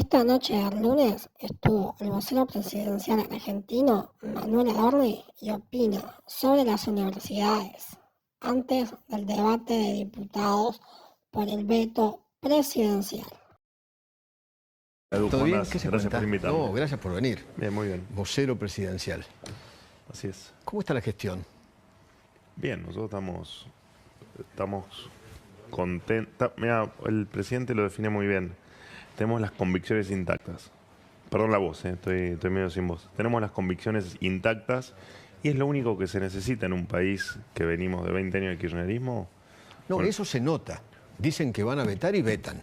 Esta noche del lunes estuvo el vocero presidencial argentino Manuel Adorni y opina sobre las universidades antes del debate de diputados por el veto presidencial. Edu, ¿Todo ¿cómo bien? andás? ¿Qué se Gracias cuenta? por invitarme. No, gracias por venir. Bien, muy bien. Vocero presidencial. Así es. ¿Cómo está la gestión? Bien, nosotros estamos contentos. Mira, el presidente lo define muy bien. Tenemos las convicciones intactas. Perdón la voz, estoy medio sin voz. Tenemos las convicciones intactas y es lo único que se necesita en un país que venimos de 20 años de kirchnerismo. No, Bueno. eso se nota. Dicen que van a vetar y vetan.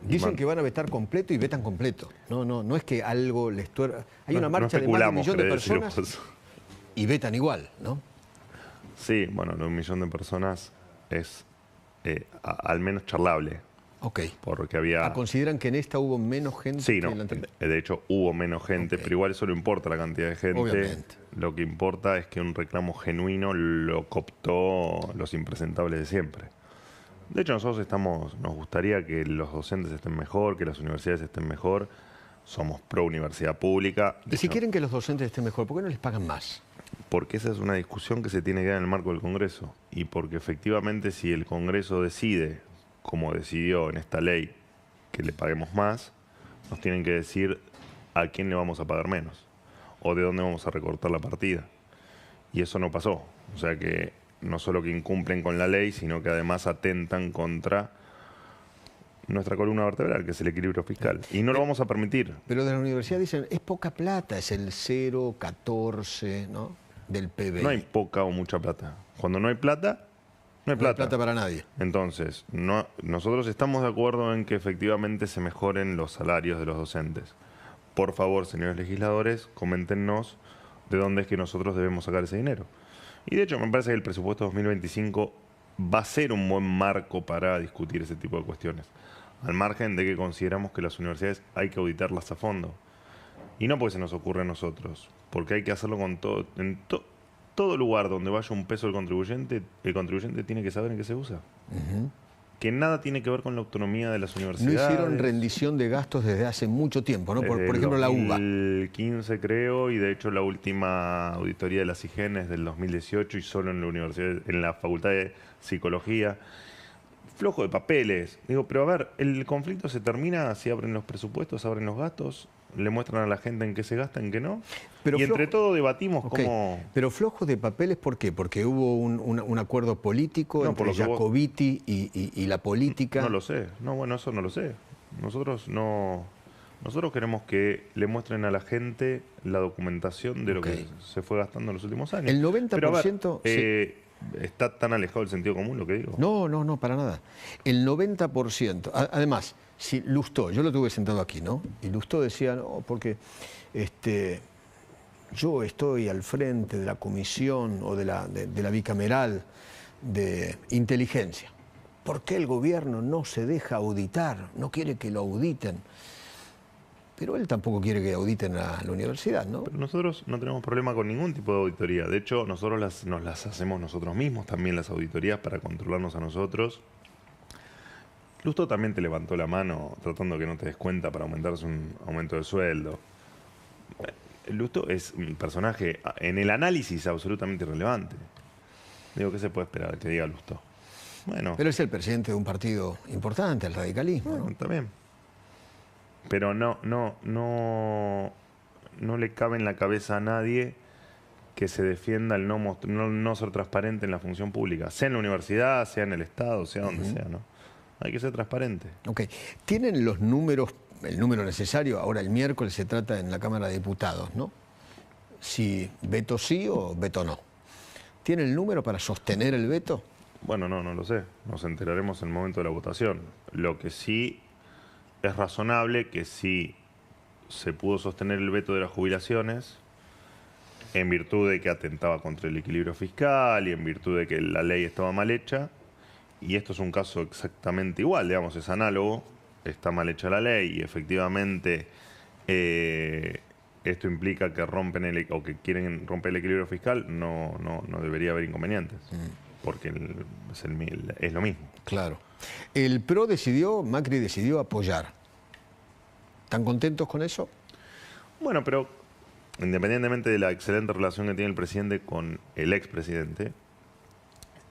Dicen que van a vetar completo y vetan completo. No es que algo les tuerca. Hay una marcha de más de 1 millón de personas y vetan igual, ¿no? Sí, bueno, de 1 millón de personas es al menos charlable. Ok. Porque había... ¿Consideran que en esta hubo menos gente Sí, que no, en la anterior? de hecho hubo menos gente, Ok. pero igual eso no importa la cantidad de gente. Obviamente. Lo que importa es que un reclamo genuino lo cooptó los impresentables de siempre. De hecho, nosotros nos gustaría que los docentes estén mejor, que las universidades estén mejor. Somos pro universidad pública. Y si quieren que los docentes estén mejor, ¿por qué no les pagan más? Porque esa es una discusión que se tiene que dar en el marco del Congreso. Y porque efectivamente si el Congreso decide, como decidió en esta ley, que le paguemos más, nos tienen que decir a quién le vamos a pagar menos o de dónde vamos a recortar la partida. Y eso no pasó. O sea que no solo que incumplen con la ley, sino que además atentan contra nuestra columna vertebral, que es el equilibrio fiscal. Y no lo vamos a permitir. Pero de la universidad dicen, es poca plata, es el 0,14, ¿no? Del PBI. No hay poca o mucha plata. Cuando no hay plata, no hay No hay plata. plata para nadie. Entonces, nosotros estamos de acuerdo en que efectivamente se mejoren los salarios de los docentes. Por favor, señores legisladores, coméntenos de dónde es que nosotros debemos sacar ese dinero. Y de hecho, me parece que el presupuesto 2025 va a ser un buen marco para discutir ese tipo de cuestiones. Al margen de que consideramos que las universidades hay que auditarlas a fondo. Y no porque se nos ocurre a nosotros, porque hay que hacerlo con todo. Todo lugar donde vaya un peso del contribuyente, el contribuyente tiene que saber en qué se usa. Que nada tiene que ver con la autonomía de las No universidades. hicieron rendición de gastos desde hace mucho tiempo, ¿no? Por ejemplo, la UBA. El 15 creo, y de hecho la última auditoría de la SIGEN es del 2018 y solo en la universidad, en la Facultad de Psicología. Flojo de papeles. Digo, pero a ver, el conflicto se termina si abren los presupuestos, abren los gastos, le muestran a la gente en qué se gasta, en qué no. Pero y entre todo debatimos Okay. cómo... Pero flojo de papeles, ¿por qué? Porque hubo un acuerdo político No, por entre lo que Jacobiti y la política. No lo sé. No, bueno, eso no lo sé. Nosotros queremos que le muestren a la gente la documentación de lo que se fue gastando en los últimos años. El 90%... Pero a ver, sí. ¿está tan alejado del sentido común lo que digo? No, para nada. El 90%. Además, si Lustó, yo lo tuve sentado aquí, ¿no? Y Lustó decía, no, porque yo estoy al frente de la comisión o de la bicameral de inteligencia. ¿Por qué el gobierno no se deja auditar? No quiere que lo auditen. Pero él tampoco quiere que auditen a la universidad, ¿no? Pero nosotros no tenemos problema con ningún tipo de auditoría. De hecho, nosotros nos las hacemos nosotros mismos también, las auditorías, para controlarnos a nosotros. Lustó también te levantó la mano tratando que no te des cuenta para aumentarse un aumento de sueldo. Lustó es un personaje en el análisis absolutamente irrelevante. Digo, ¿qué se puede esperar que diga Lustó? Bueno, Pero es el presidente de un partido importante, el radicalismo, ¿no? también. Pero no le cabe en la cabeza a nadie que se defienda el no ser transparente en la función pública, sea en la universidad, sea en el Estado, sea donde sea, ¿no? Hay que ser transparente. Ok. ¿Tienen los números, el número necesario? Ahora el miércoles se trata en la Cámara de Diputados, ¿no? Si veto sí o veto no. ¿Tiene el número para sostener el veto? Bueno, no lo sé. Nos enteraremos en el momento de la votación. Lo que sí es razonable que si se pudo sostener el veto de las jubilaciones, en virtud de que atentaba contra el equilibrio fiscal y en virtud de que la ley estaba mal hecha, y esto es un caso exactamente igual, digamos, es análogo, está mal hecha la ley y efectivamente esto implica que o que quieren romper el equilibrio fiscal, no debería haber inconvenientes, porque es lo mismo. Claro. El PRO Macri decidió apoyar. ¿Están contentos con eso? Bueno, pero independientemente de la excelente relación que tiene el presidente con el expresidente,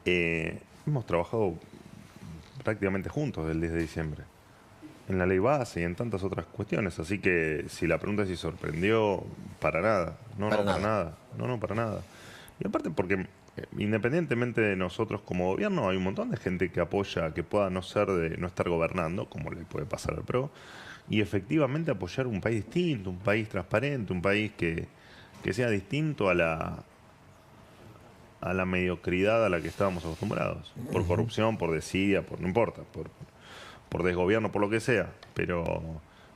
hemos trabajado prácticamente juntos desde el 10 de diciembre. En la ley base y en tantas otras cuestiones. Así que si la pregunta es si sorprendió, para nada. Para nada. No, para nada. Y aparte porque independientemente de nosotros como gobierno, hay un montón de gente que apoya que pueda no estar gobernando, como le puede pasar al PRO, y efectivamente apoyar un país distinto, un país transparente, un país que sea distinto a la mediocridad a la que estábamos acostumbrados. Por corrupción, por desidia, no importa, por desgobierno, por lo que sea. Pero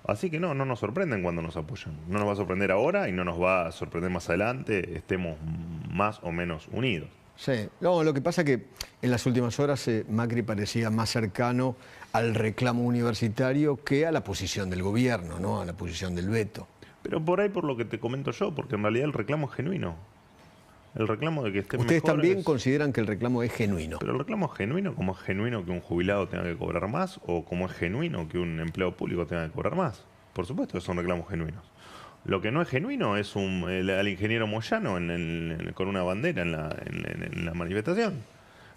así que no nos sorprenden cuando nos apoyan. No nos va a sorprender ahora y no nos va a sorprender más adelante, estemos más o menos unidos. Sí, no, lo que pasa es que en las últimas horas Macri parecía más cercano al reclamo universitario que a la posición del gobierno, ¿no? A la posición del veto. Pero por ahí, por lo que te comento yo, porque en realidad el reclamo es genuino. El reclamo de que estén Ustedes mejores, también consideran que el reclamo es genuino. Pero el reclamo es genuino, como es genuino que un jubilado tenga que cobrar más, o como es genuino que un empleado público tenga que cobrar más. Por supuesto que son reclamos genuinos. Lo que no es genuino es al ingeniero Moyano con una bandera en la manifestación.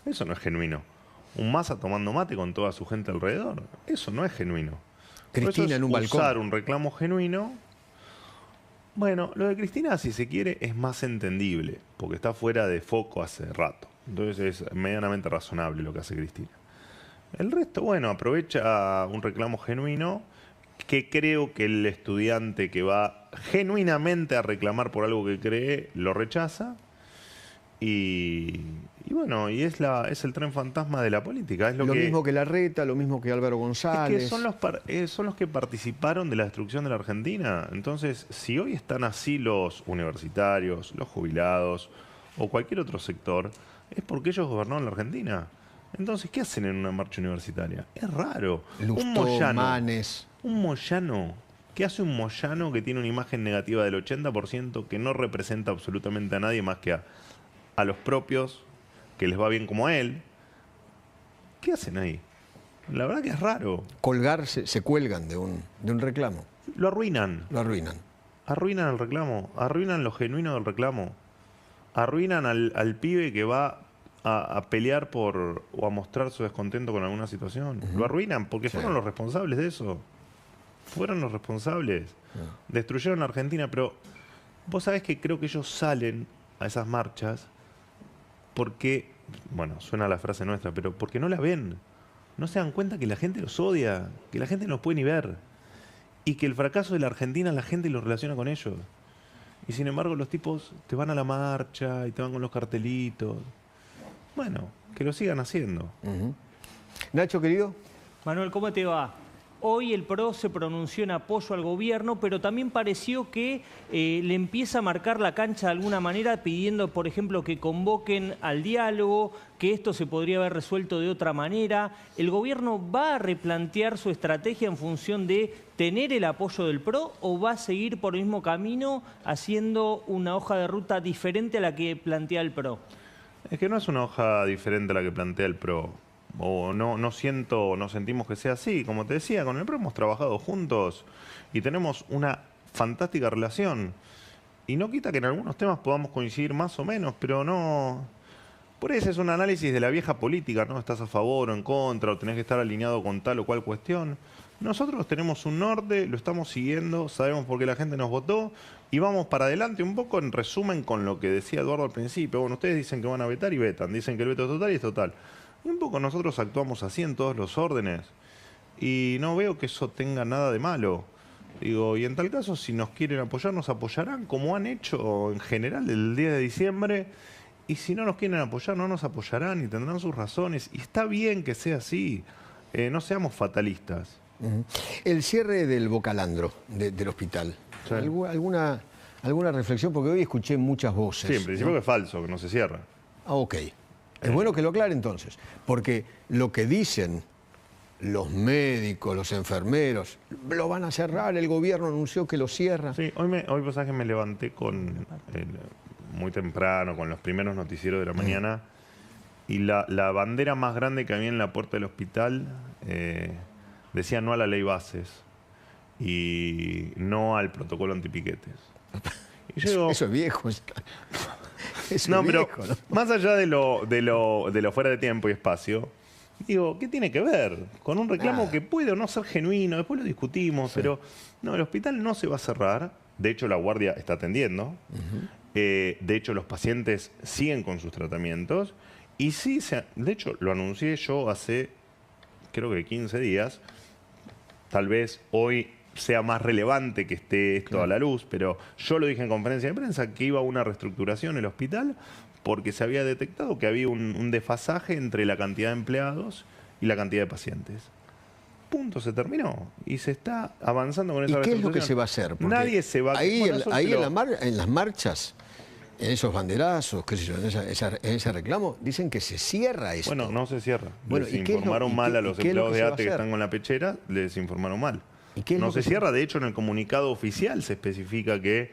Eso no es genuino. Un Massa tomando mate con toda su gente alrededor. Eso no es genuino. Cristina en un balcón. Usar un reclamo genuino. Bueno, lo de Cristina, si se quiere, es más entendible, porque está fuera de foco hace rato. Entonces es medianamente razonable lo que hace Cristina. El resto, bueno, aprovecha un reclamo genuino que creo que el estudiante que va genuinamente a reclamar por algo que cree, lo rechaza. Y bueno, y es el tren fantasma de la política. Es lo mismo que Larreta, lo mismo que Álvaro González. Es que son los que participaron de la destrucción de la Argentina. Entonces, si hoy están así los universitarios, los jubilados o cualquier otro sector, es porque ellos gobernaron la Argentina. Entonces, ¿qué hacen en una marcha universitaria? Es raro. Lustó, Manes. Un Moyano. ¿Qué hace un Moyano que tiene una imagen negativa del 80% que no representa absolutamente a nadie más que a los propios, que les va bien como a él? ¿Qué hacen ahí? La verdad que es raro. Colgarse, se cuelgan de un reclamo. Lo arruinan. Lo arruinan. Arruinan el reclamo, arruinan lo genuino del reclamo. Arruinan al pibe que va a pelear o a mostrar su descontento con alguna situación. Lo arruinan porque fueron los responsables de eso. Fueron los responsables. Destruyeron la Argentina, pero vos sabés que creo que ellos salen a esas marchas porque, bueno, suena la frase nuestra, pero porque no la ven. No se dan cuenta que la gente los odia, que la gente no los puede ni ver. Y que el fracaso de la Argentina la gente lo relaciona con ellos. Y sin embargo los tipos te van a la marcha y te van con los cartelitos. Bueno, que lo sigan haciendo. Nacho, querido. Manuel, ¿cómo te va? Hoy el PRO se pronunció en apoyo al gobierno, pero también pareció que le empieza a marcar la cancha de alguna manera, pidiendo, por ejemplo, que convoquen al diálogo, que esto se podría haber resuelto de otra manera. ¿El gobierno va a replantear su estrategia en función de tener el apoyo del PRO o va a seguir por el mismo camino haciendo una hoja de ruta diferente a la que plantea el PRO? Es que no es una hoja diferente a la que plantea el PRO. O no sentimos que sea así. Como te decía, con el PRO hemos trabajado juntos y tenemos una fantástica relación. Y no quita que en algunos temas podamos coincidir más o menos, pero no... Por eso es un análisis de la vieja política, ¿no? Estás a favor o en contra, o tenés que estar alineado con tal o cual cuestión. Nosotros tenemos un norte, lo estamos siguiendo, sabemos por qué la gente nos votó y vamos para adelante un poco en resumen con lo que decía Eduardo al principio. Bueno, ustedes dicen que van a vetar y vetan, dicen que el veto es total y es total. Y un poco nosotros actuamos así en todos los órdenes y no veo que eso tenga nada de malo. Digo, y en tal caso, si nos quieren apoyar, nos apoyarán como han hecho en general el 10 de diciembre. Y si no nos quieren apoyar, no nos apoyarán y tendrán sus razones. Y está bien que sea así. No seamos fatalistas. El cierre del Bocalandro, del hospital. Sí. ¿Alguna reflexión? Porque hoy escuché muchas voces. Sí, en principio que es falso, que no se cierra. Ah, ok. Es bueno que lo aclare entonces, porque lo que dicen los médicos, los enfermeros, lo van a cerrar, el gobierno anunció que lo cierra. Sí, hoy pasás que me levanté muy temprano, con los primeros noticieros de la mañana, y la bandera más grande que había en la puerta del hospital decía no a la ley bases. y no al protocolo antipiquetes. Y yo digo, Eso es viejo. Eso no, es pero viejo, ¿no? más allá de lo fuera de tiempo y espacio, digo, ¿qué tiene que ver con un reclamo Nada. que puede o no ser genuino? Después lo discutimos, pero no, el hospital no se va a cerrar. De hecho, la guardia está atendiendo. De hecho, los pacientes siguen con sus tratamientos. Y sí, de hecho, lo anuncié yo hace, creo que 15 días. Tal vez hoy sea más relevante que esté esto a la luz, pero yo lo dije en conferencia de prensa que iba a una reestructuración en el hospital porque se había detectado que había un desfasaje entre la cantidad de empleados y la cantidad de pacientes. Punto, se terminó. Y se está avanzando con esa ¿Y qué es lo que reestructuración. se va a hacer? Porque Nadie se va a... Ahí, Bueno, eso ahí te lo- en las marchas, en esos banderazos, qué sé yo, en ese reclamo, dicen que se cierra esto. Bueno, no se cierra. Bueno, les ¿y qué es lo- informaron y mal qué- a y los qué es lo empleados que de se va a ATE que hacer? están con la pechera, les informaron mal. ¿Y qué es No lo que se cierra, de hecho en el comunicado oficial se especifica que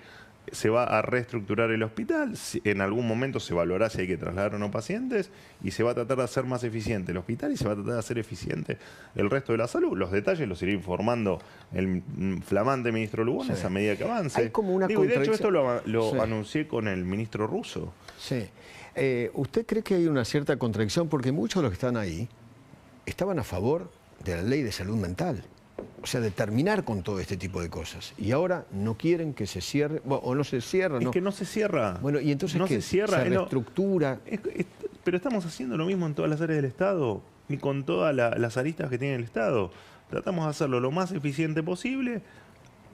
se va a reestructurar el hospital, en algún momento se evaluará si hay que trasladar o no pacientes y se va a tratar de hacer más eficiente el hospital y se va a tratar de hacer eficiente el resto de la salud. Los detalles los irá informando el flamante ministro Lugones Sí. a medida que avance. Hay como una Y de hecho esto contradicción. lo Sí. anuncié con el ministro ruso. Sí. ¿Usted cree que hay una cierta contradicción? Porque muchos de los que están ahí estaban a favor de la ley de salud mental. O sea, de terminar con todo este tipo de cosas. Y ahora no quieren que se cierre, bueno, o no se cierra, Es ¿no? que no se cierra. Bueno, y entonces no ¿qué? se cierra. Se reestructura. Pero estamos haciendo lo mismo en todas las áreas del Estado y con todas las aristas que tiene el Estado. Tratamos de hacerlo lo más eficiente posible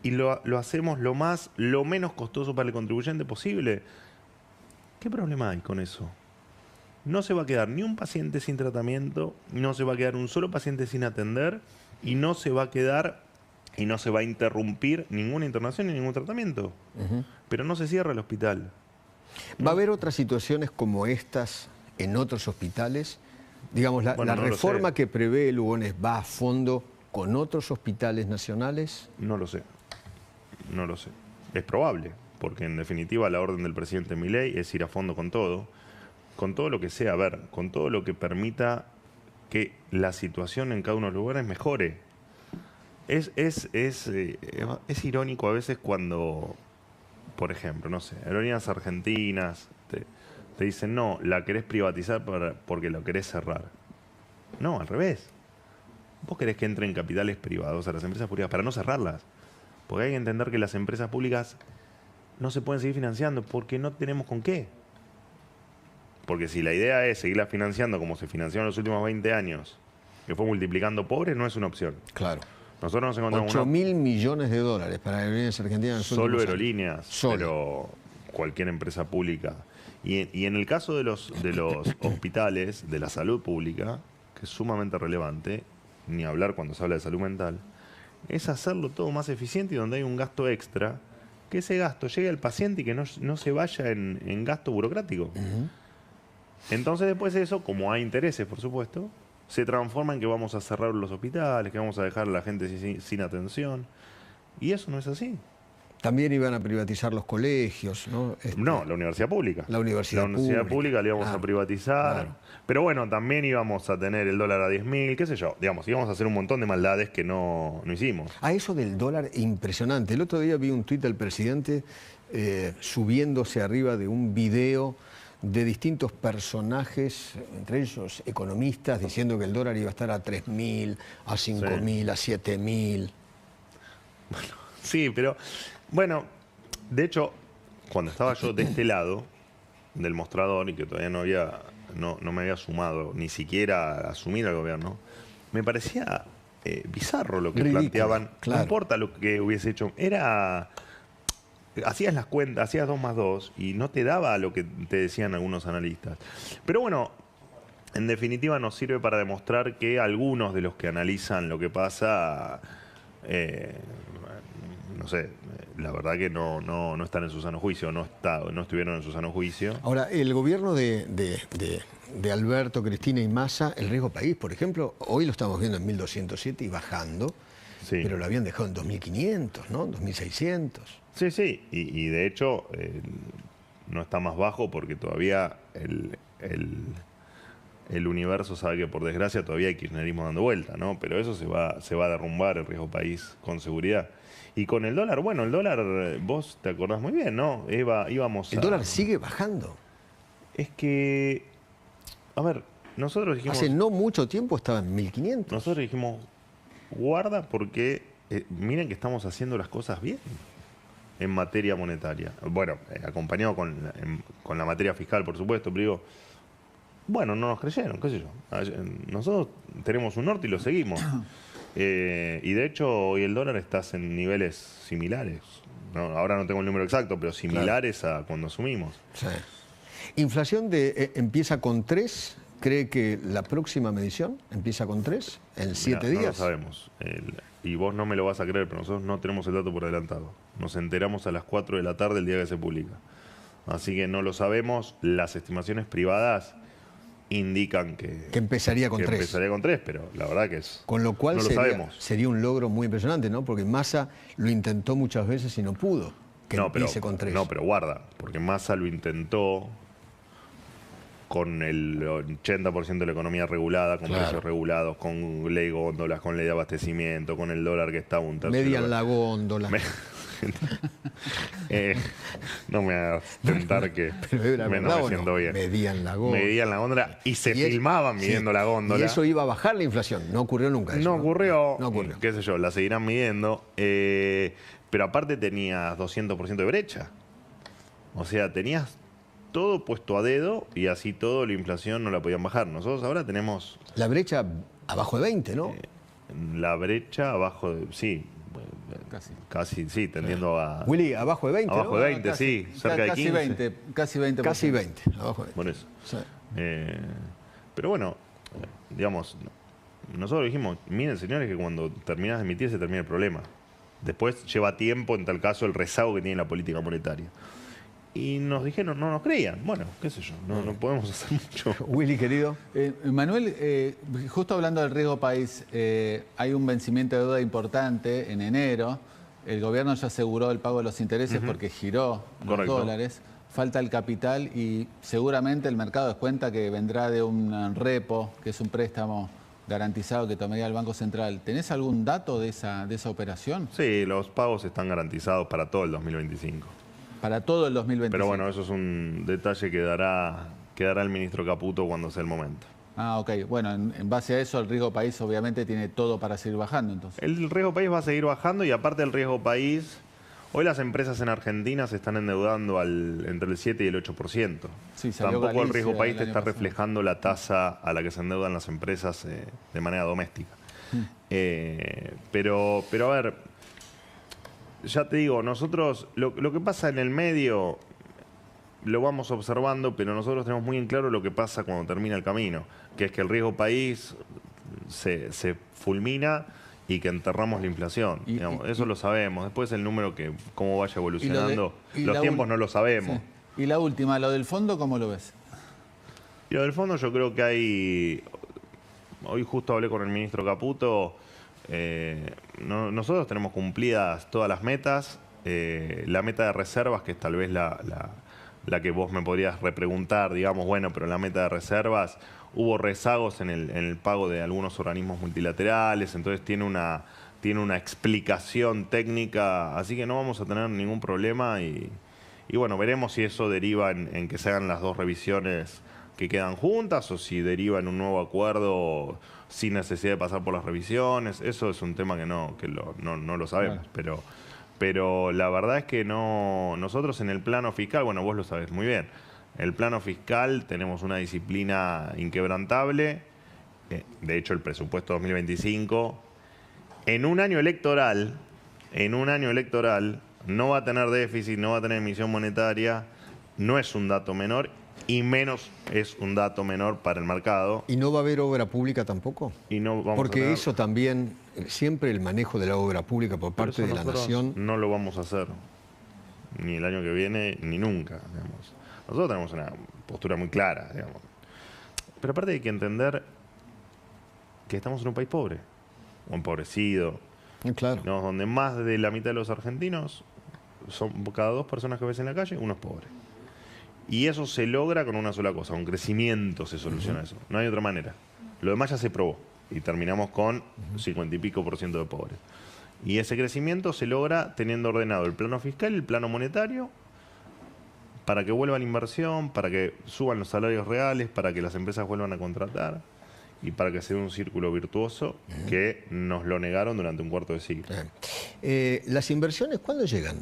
y lo hacemos lo menos costoso para el contribuyente posible. ¿Qué problema hay con eso? No se va a quedar ni un paciente sin tratamiento, no se va a quedar un solo paciente sin atender y no se va a quedar y no se va a interrumpir ninguna internación ni ningún tratamiento. Pero no se cierra el hospital. ¿Va a haber otras situaciones como estas en otros hospitales? Digamos, la Bueno, no lo reforma sé. que prevé Lugones va a fondo con otros hospitales nacionales. No lo sé. No lo sé. Es probable, porque en definitiva la orden del presidente Milei es ir a fondo con todo lo que sea, a ver, con todo lo que permita que la situación en cada uno de los lugares mejore. Es irónico a veces cuando, por ejemplo, no sé, aerolíneas argentinas te dicen, no, la querés privatizar porque lo querés cerrar. No, al revés. Vos querés que entren capitales privados a las empresas públicas para no cerrarlas. Porque hay que entender que las empresas públicas no se pueden seguir financiando porque no tenemos con qué. Porque si la idea es seguirlas financiando como se financió en los últimos 20 años, que fue multiplicando pobres, no es una opción. Claro. Nosotros nos encontramos 8.000 millones de dólares para aerolíneas argentinas en los solo últimos años. aerolíneas, Solo. pero cualquier empresa pública. Y en el caso de los hospitales, de la salud pública, que es sumamente relevante, ni hablar cuando se habla de salud mental, es hacerlo todo más eficiente y donde hay un gasto extra, que ese gasto llegue al paciente y que no se vaya en gasto burocrático. Entonces después de eso, como hay intereses, por supuesto, se transforma en que vamos a cerrar los hospitales, que vamos a dejar a la gente sin atención. Y eso no es así. También iban a privatizar los colegios, ¿no? No, la universidad pública. La universidad pública la íbamos Claro, a privatizar. claro. Pero bueno, también íbamos a tener el dólar a 10.000, qué sé yo. Digamos, íbamos a hacer un montón de maldades que no hicimos. A eso del dólar, impresionante. El otro día vi un tuit del presidente subiéndose arriba de un video de distintos personajes, entre ellos economistas, diciendo que el dólar iba a estar a 3.000, a 5.000, a 7.000. Sí, pero bueno, de hecho, cuando estaba yo de este lado del mostrador y que todavía no me había sumado ni siquiera a asumir al gobierno, me parecía bizarro lo que Ridículo, planteaban. claro. No importa lo que hubiese hecho, hacías las cuentas, hacías 2 más 2 y no te daba lo que te decían algunos analistas. Pero bueno, en definitiva nos sirve para demostrar que algunos de los que analizan lo que pasa, no sé, la verdad que no están en su sano juicio, no estuvieron en su sano juicio. Ahora, el gobierno de Alberto, Cristina y Massa, el riesgo país, por ejemplo, hoy lo estamos viendo en 1.207 y bajando, Sí. pero lo habían dejado en 2.500, ¿no? 2.600. Sí, sí, y de hecho no está más bajo porque todavía el universo sabe que por desgracia todavía hay kirchnerismo dando vuelta, ¿no? Pero eso se va a derrumbar el riesgo país con seguridad. Y con el dólar, bueno, el dólar, vos te acordás muy bien, ¿no? Íbamos El dólar sigue bajando. Es que, a ver, nosotros dijimos... Hace no mucho tiempo estaba en 1500. Nosotros dijimos, guarda porque miren que estamos haciendo las cosas bien en materia monetaria. Bueno, acompañado con la materia fiscal, por supuesto, pero digo, bueno, no nos creyeron, qué sé yo. Nosotros tenemos un norte y lo seguimos. Y de hecho, hoy el dólar está en niveles similares. No, ahora no tengo el número exacto, pero similares a cuando asumimos. Sí. Inflación empieza con 3. ¿Cree que la próxima medición empieza con 3 en 7 días? No lo sabemos. Y vos no me lo vas a creer, pero nosotros no tenemos el dato por adelantado. Nos enteramos a las 4 de la tarde el día que se publica. Así que no lo sabemos. Las estimaciones privadas indican que empezaría con 3. Empezaría con 3, pero la verdad que es... Con lo cual no lo sabemos. Sería un logro muy impresionante, ¿no? Porque Massa lo intentó muchas veces y no pudo que empiece con 3. No, pero guarda, porque Massa lo intentó con el 80% de la economía regulada, con precios regulados, con ley góndolas, con ley de abastecimiento, con el dólar que estaba un tercio. Median la góndola. No me hagas tentar que no me siento bien. Medían la góndola. Medían la góndola y se filmaban midiendo la góndola. Y eso iba a bajar la inflación. No ocurrió nunca eso. No ocurrió. No ocurrió. Qué sé yo, la seguirán midiendo. Pero aparte tenías 200% de brecha. O sea, tenías todo puesto a dedo y así todo la inflación no la podían bajar. Nosotros ahora tenemos... La brecha abajo de 20, ¿no? La brecha abajo de... Sí. Casi, sí, tendiendo a... Willy, abajo de 20, abajo ¿no? de 20, sí. Cerca de 15. Casi 20. Casi 20, abajo de 20. Por eso. Sí. Pero bueno, digamos, nosotros dijimos, miren señores que cuando terminas de emitir se termina el problema. Después lleva tiempo, en tal caso, el rezago que tiene la política monetaria. Y nos dijeron, no nos creían. Bueno, qué sé yo, no podemos hacer mucho. Willy, querido. Manuel, justo hablando del riesgo país, hay un vencimiento de deuda importante en enero. El gobierno ya aseguró el pago de los intereses porque giró los dólares. Falta el capital y seguramente el mercado descuenta que vendrá de un repo, que es un préstamo garantizado que tomaría el Banco Central. ¿Tenés algún dato de esa operación? Sí, los pagos están garantizados para todo el 2025. Para todo el 2025. Pero bueno, eso es un detalle que dará el ministro Caputo cuando sea el momento. Ah, ok. Bueno, en base a eso, el riesgo país obviamente tiene todo para seguir bajando, entonces. El riesgo país va a seguir bajando y aparte del riesgo país, hoy las empresas en Argentina se están endeudando entre el 7 y el 8%. Sí, Tampoco Galicia, el riesgo país te está pasado. reflejando la tasa a la que se endeudan las empresas de manera doméstica. Pero a ver, ya te digo, nosotros, lo que pasa en el medio lo vamos observando, pero nosotros tenemos muy en claro lo que pasa cuando termina el camino, que es que el riesgo país se fulmina y que enterramos la inflación. Eso lo sabemos. Después el número, cómo vaya evolucionando, los tiempos no lo sabemos. Sí. Y la última, lo del fondo, ¿cómo lo ves? Y lo del fondo yo creo que hay... Hoy justo hablé con el ministro Caputo. Nosotros tenemos cumplidas todas las metas. La meta de reservas, que es tal vez la que vos me podrías repreguntar, digamos, bueno, pero la meta de reservas, hubo rezagos en el pago de algunos organismos multilaterales, entonces tiene una explicación técnica, así que no vamos a tener ningún problema y bueno, veremos si eso deriva en que se hagan las dos revisiones que quedan juntas o si deriva en un nuevo acuerdo sin necesidad de pasar por las revisiones. Eso es un tema que no lo sabemos, Bueno. pero la verdad es que nosotros en el plano fiscal, bueno, vos lo sabés muy bien, en el plano fiscal tenemos una disciplina inquebrantable. De hecho, el presupuesto 2025, en un año electoral, no va a tener déficit, no va a tener emisión monetaria, no es un dato menor y menos es un dato menor para el mercado. ¿Y no va a haber obra pública tampoco? Y no vamos Porque a tener... eso también, siempre el manejo de la obra pública por parte de la nación... No lo vamos a hacer, ni el año que viene, ni nunca, digamos. Nosotros tenemos una postura muy clara, digamos. Pero aparte hay que entender que estamos en un país pobre, o empobrecido, Claro. ¿no? Donde más de la mitad de los argentinos, cada 2 personas que ves en la calle, uno es pobre. Y eso se logra con una sola cosa, un crecimiento se soluciona eso. No hay otra manera. Lo demás ya se probó y terminamos con 50 y pico % de pobres. Y ese crecimiento se logra teniendo ordenado el plano fiscal y el plano monetario para que vuelva la inversión, para que suban los salarios reales, para que las empresas vuelvan a contratar y para que sea un círculo virtuoso que nos lo negaron durante un cuarto de siglo. ¿Las inversiones cuándo llegan?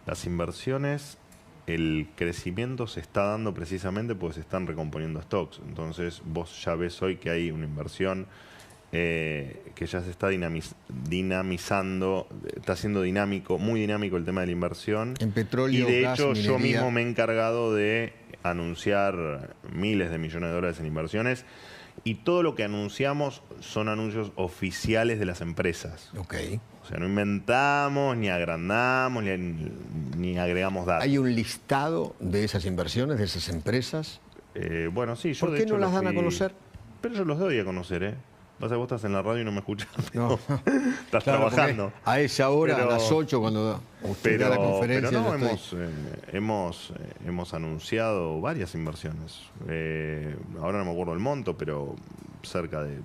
Las inversiones, el crecimiento se está dando precisamente porque se están recomponiendo stocks. Entonces vos ya ves hoy que hay una inversión que ya se está dinamizando, está siendo dinámico, muy dinámico el tema de la inversión. En petróleo, y de gas, hecho yo minería. mismo me he encargado de anunciar miles de millones de dólares en inversiones y todo lo que anunciamos son anuncios oficiales de las empresas. Ok. O sea, no inventamos, ni agrandamos, ni agregamos datos. ¿Hay un listado de esas inversiones, de esas empresas? Bueno, sí, yo ¿Por de qué hecho no las los dan a fui- conocer? Pero yo los doy a conocer, ¿eh? Pasa que vos estás en la radio y no me escuchas. No. Estás Claro, porque trabajando. a esa hora, Pero- a las 8, cuando usted da la conferencia, pero no, yo estoy- hemos anunciado varias inversiones. Ahora no me acuerdo el monto, pero cerca de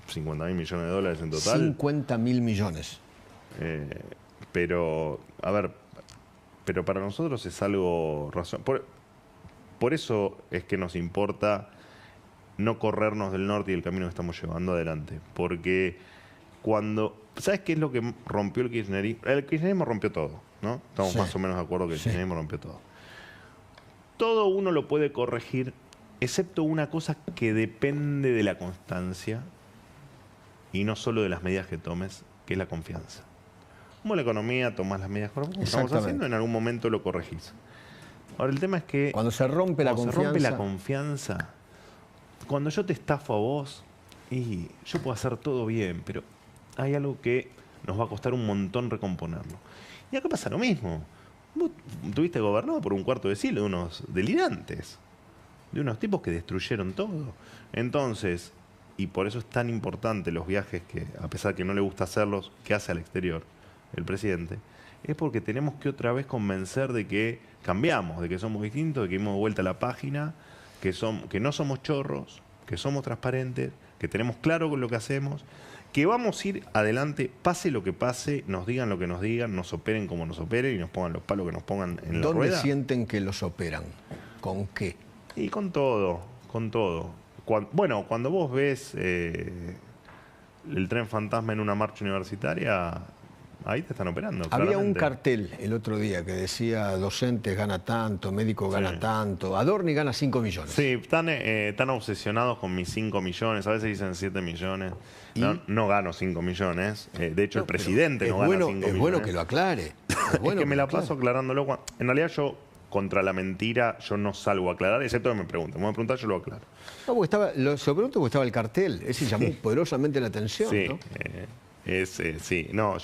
50.000 millones de dólares en total. 50.000 millones. Pero, a ver, pero para nosotros es algo razón. Por eso es que nos importa no corrernos del norte y el camino que estamos llevando adelante. Porque cuando... ¿Sabes qué es lo que rompió el kirchnerismo? El kirchnerismo rompió todo, ¿no? Estamos Sí. más o menos de acuerdo que el Sí. kirchnerismo rompió todo. Todo uno lo puede corregir, excepto una cosa que depende de la constancia y no solo de las medidas que tomes, que es la confianza. Como la economía, tomás las medidas que estamos Exactamente. haciendo, en algún momento lo corregís. Ahora, el tema es que Cuando se rompe la cuando se rompe confianza, la confianza, cuando yo te estafo a vos, y yo puedo hacer todo bien, pero hay algo que nos va a costar un montón recomponerlo. Y acá pasa lo mismo. Vos tuviste gobernado por un cuarto de siglo de unos delirantes, de unos tipos que destruyeron todo. Entonces, y por eso es tan importante los viajes que, a pesar que no le gusta hacerlos, que hace al exterior el presidente, es porque tenemos que otra vez convencer de que cambiamos, de que somos distintos, de que hemos vuelta a la página, que no somos chorros, que somos transparentes, que tenemos claro con lo que hacemos, que vamos a ir adelante, pase lo que pase, nos digan lo que nos digan, nos operen como nos operen y nos pongan los palos que nos pongan en la ¿dónde rueda. sienten que los operan? ¿Con qué? Y con todo, con todo. Bueno, cuando vos ves el tren fantasma en una marcha universitaria, ahí te están operando. Había un claramente. cartel el otro día que decía docentes gana tanto, médico gana Sí. tanto, Adorni gana 5 millones. Sí, están obsesionados con mis 5 millones, a veces dicen 7 millones. No gano 5 millones. De hecho, el presidente no gana 5 millones. Es bueno que lo aclare. Es bueno es que me lo la paso aclare. aclarándolo. En realidad yo, contra la mentira, yo no salgo a aclarar, excepto que me pregunten. Me van a preguntar, yo lo aclaro. No, porque se lo pregunto porque estaba el cartel. Ese llamó poderosamente la atención, Sí, ¿no? sí. No,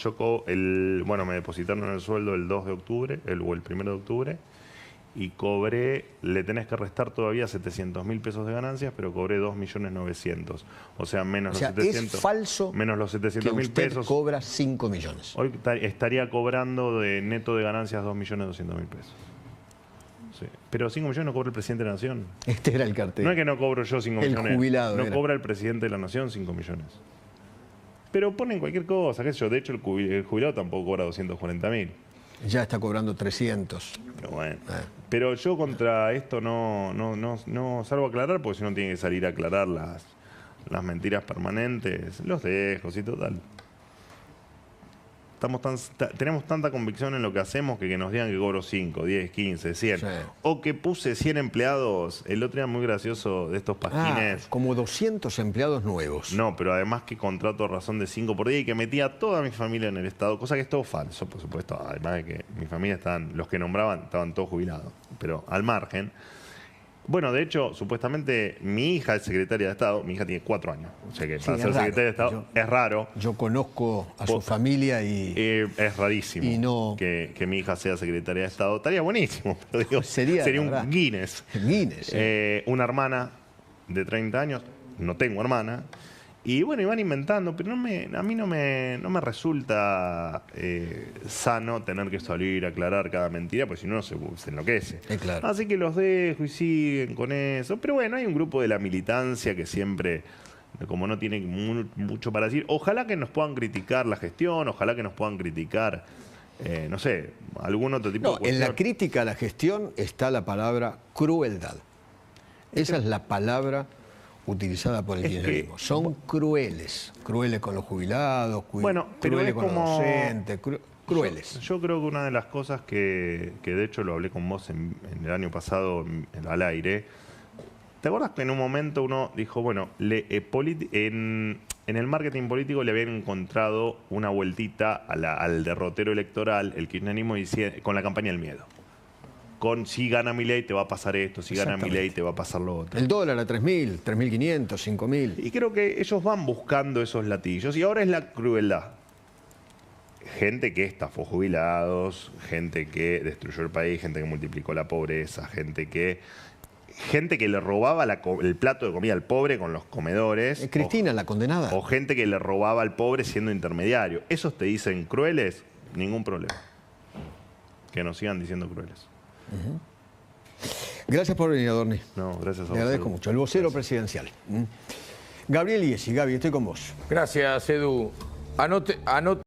bueno, me depositaron el sueldo el 2 de octubre, o el 1 de octubre, y cobré, le tenés que restar todavía 700.000 pesos de ganancias, pero cobré 2.900.000. O sea, menos O sea, los 700. es falso menos los que 700.000 usted pesos. cobra 5 millones. Hoy estaría cobrando de neto de ganancias 2.200.000 pesos. Sí. Pero 5 millones no cobra el presidente de la Nación. Este era el cartel. No es que no cobro yo 5 El millones. jubilado no era. cobra el presidente de la Nación 5 millones. Pero ponen cualquier cosa, qué sé yo. De hecho, el jubilado tampoco cobra 240.000. Ya está cobrando 300. Pero bueno. Pero yo contra esto no salgo a aclarar, porque si no tiene que salir a aclarar las mentiras permanentes. Los dejo, y total. Tenemos tanta convicción en lo que hacemos que nos digan que cobro 5, 10, 15, 100. Sí. O que puse 100 empleados. El otro día muy gracioso de estos pasquines. Como 200 empleados nuevos. No, pero además que contrato a razón de 5 por día y que metía a toda mi familia en el Estado, cosa que es todo falso, por supuesto. Además de que mi familia los que nombraban estaban todos jubilados, pero al margen. Bueno, de hecho, supuestamente mi hija es secretaria de Estado, mi hija tiene 4 años, o sea que Sí, para es ser raro. secretaria de Estado es raro. Yo conozco a su familia y Es rarísimo Y no- que mi hija sea secretaria de Estado. Estaría buenísimo, pero digo, Sería, sería la un verdad. Guinness. Guinness, sí. Una hermana de 30 años, no tengo hermana, Y bueno, y van inventando, pero a mí no me resulta sano tener que salir a aclarar cada mentira, porque si no se enloquece. Claro. Así que los dejo y siguen con eso. Pero bueno, hay un grupo de la militancia que siempre, como no tiene mucho para decir, ojalá que nos puedan criticar la gestión, ojalá que nos puedan criticar, no sé, algún otro tipo de cuestión. En la crítica a la gestión está la palabra crueldad. Esa es la palabra utilizada por el kirchnerismo. Son crueles. Crueles con los jubilados, crueles con los docentes, crueles. Yo creo que una de las cosas que de hecho lo hablé con vos en el año pasado al aire, ¿te acuerdas que en un momento uno dijo, bueno, en el marketing político le habían encontrado una vueltita al derrotero electoral, el kirchnerismo, con la campaña del miedo? Con si gana Milei te va a pasar esto, si gana Milei te va a pasar lo otro. El dólar a 3.000, 3.500, 5.000. Y creo que ellos van buscando esos latillos. Y ahora es la crueldad. Gente que estafó jubilados, gente que destruyó el país, gente que multiplicó la pobreza, gente que le robaba el plato de comida al pobre con los comedores. Cristina, la condenada. O gente que le robaba al pobre siendo intermediario. ¿Esos te dicen crueles? Ningún problema. Que nos sigan diciendo crueles. Gracias por venir, Adorni. No, gracias a vos. Le agradezco mucho. El vocero presidencial. Gabriel Iesi, Gaby, estoy con vos. Gracias, Edu. Anote